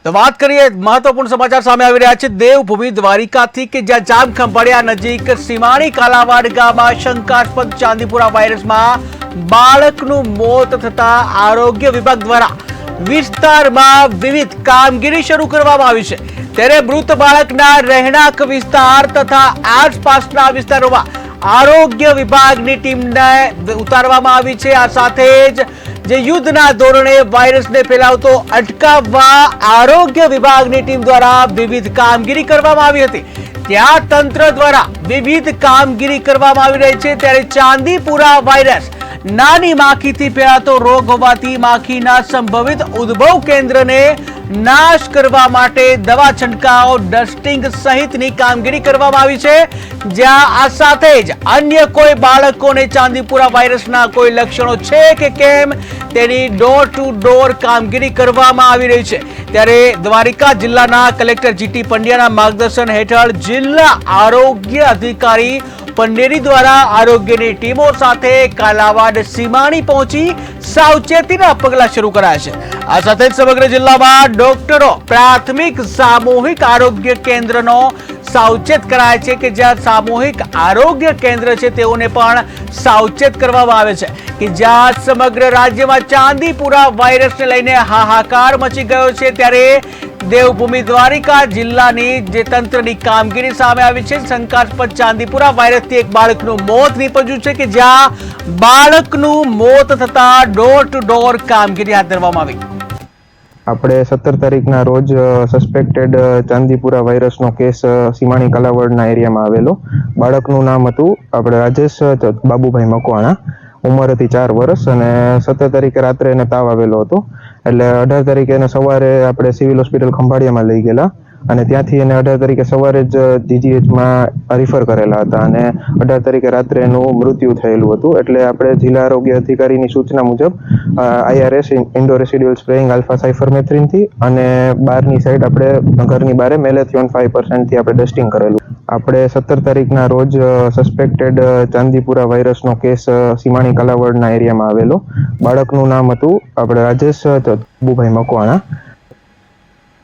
તો વાત કરીએ મહત્વપૂર્ણ સમાચાર સામે આવી રહ્યા છે દેવભૂમિ દ્વારિકાથી કે જ્યાં જામખંભાળિયા નજીક સીમાણી કાલાવાડ ગામમાં શંકાસ્પદ ચાંદીપુરા વાયરસમાં બાળકનું મોત થતા આરોગ્ય વિભાગ દ્વારા વિસ્તારમાં વિવિધ કામગીરી શરૂ કરવામાં આવી છે। ત્યારે મૃત બાળકના રહેણાંક વિસ્તાર તથા આસપાસના વિસ્તારોમાં આરોગ્ય વિભાગની ટીમને ઉતારવામાં આવી છે। આ સાથે જ જે યુદ્ધના ધોરણે વાયરસને ફેલાવતો અટકાવવા આરોગ્ય વિભાગની ટીમ દ્વારા વિવિધ કામગીરી કરવામાં આવી હતી। ત્યાં તંત્ર દ્વારા વિવિધ કામગીરી કરવામાં આવી રહી છે। ત્યારે ચાંદીપુરા વાયરસ નાની માખીથી ફેલાતો રોગ હોવાથી માખીના સંભવિત ઉદ્ભવ કેન્દ્રને નાશ કરવા માટે દવા છંટકાવ ડસ્ટિંગ સહિતની કામગીરી કરવામાં આવી છે। જ્યાં આ સાથે જ અન્ય કોઈ બાળકોને ચાંદીપુરા વાયરસના કોઈ લક્ષણો છે કે કેમ તેની ડોર ટુ ડોર કામગીરી કરવામાં આવી રહી છે। ત્યારે દ્વારિકા જિલ્લાના કલેક્ટર જીટી પંડ્યાના માર્ગદર્શન હેઠળ જિલ્લા આરોગ્ય અધિકારી પંડેરી દ્વારા આરોગ્યની ટીમો સાથે કાલાવાડ સીમાણી પહોંચી સાવચેતીના પગલાં શરૂ કરાયા છે। આ સાથે જ સમગ્ર જિલ્લામાં ડોક્ટરો પ્રાથમિક સામૂહિક આરોગ્ય કેન્દ્રનો સાવચેત કરાય છે કે જ્યાં સામૂહિક આરોગ્ય કેન્દ્ર છે તેઓને પણ સાવચેત કરવામાં આવે છે કે જ્યાં સમગ્ર રાજ્યમાં ચાંદીપુરા વાયરસને લઈને હાહાકાર મચી ગયો છે। ત્યારે દેવભૂમિ દ્વારિકા જિલ્લાની જે તંત્રની કામગીરી સામે આવી છે। શંકાસ્પદ ચાંદીપુરા વાયરસથી એક બાળકનું મોત નીપજ્યું છે કે જ્યાં બાળકનું મોત થતા ડોર ટુ ડોર કામગીરી હાથ ધરવામાં આવી। આપણે 17 તારીખના રોજ સસ્પેક્ટેડ ચાંદીપુરા વાયરસનો કેસ સીમાણી કાલાવડના એરિયામાં આવેલો। બાળકનું નામ હતું આપણે રાજેશ બાબુભાઈ મકવાણા, ઉંમર હતી 4 વર્ષ અને 17 તારીખે રાત્રે એને તાવ આવેલો હતો। એટલે 18 તારીખે એને સવારે આપણે સિવિલ હોસ્પિટલ ખંભાળિયામાં લઈ ગયેલા અને ત્યાંથી એને 18 તારીખે સવારે જ જીજીએચમાં રિફર કરેલા હતા અને 18 તારીખે રાત્રે એનું મૃત્યુ થયેલું હતું। એટલે આપણે જિલ્લા આરોગ્ય અધિકારીની સૂચના મુજબ IRS ઇન્ડોરેસિડ્યુઅલ સ્પ્રેઇંગ આલ્ફા સાયફરમેથ્રિનથી અને બહારની સાઈડ આપણે ઘરની બહાર મેલેથિયોન 5%થી આપણે ડસ્ટિંગ કરેલું। આપણે 17 તારીખના રોજ સસ્પેક્ટેડ ચાંદીપુરા વાયરસનો કેસ સીમાણી કાલાવડના એરિયામાં આવેલો। બાળકનું નામ હતું આપણે રાજેશ બાબુભાઈ મકવાણા,